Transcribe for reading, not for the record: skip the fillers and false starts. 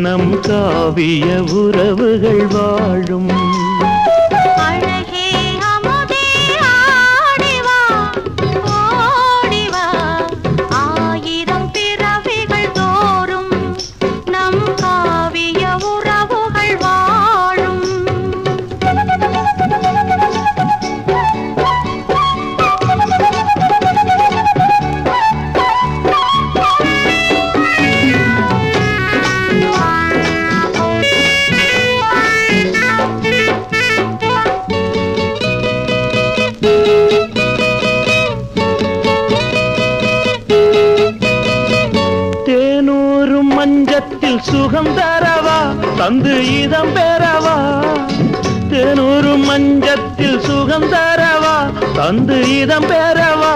நம் காவிய உறவுகள் வாழும். மஞ்சத்தில் சுகம் தரவா தந்து இதம் பெறவா, தேனூறு மஞ்சத்தில் சுகம் தரவா தந்து இதம் பெறவா.